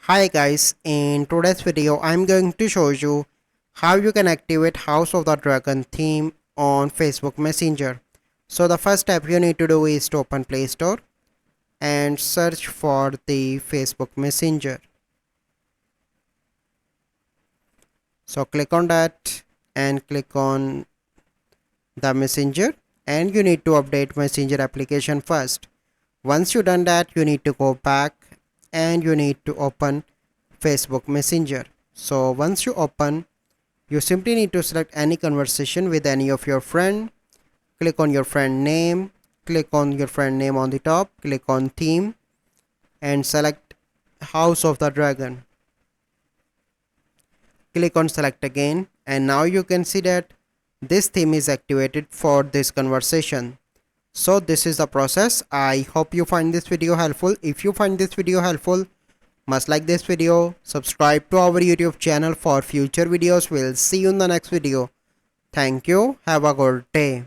Hi guys, in today's video I'm going to show you how you can activate House of the Dragon theme on Facebook Messenger. So the first step you need to do is to open Play Store and search for the Facebook Messenger. So click on that and click on the Messenger, and you need to update Messenger application first. Once you done that, you need to go back and you need to open Facebook Messenger. So once you open, you simply need to select any conversation with any of your friend. Click on your friend name. Click on your friend name on the top. Click on theme and select House of the Dragon. Click on select again, and now you can see that this theme is activated for this conversation. So this is the process. I hope you find this video helpful. If you find this video helpful, must like this video, subscribe to our YouTube channel for future videos. We'll see you in the next video. Thank you. Have a good day.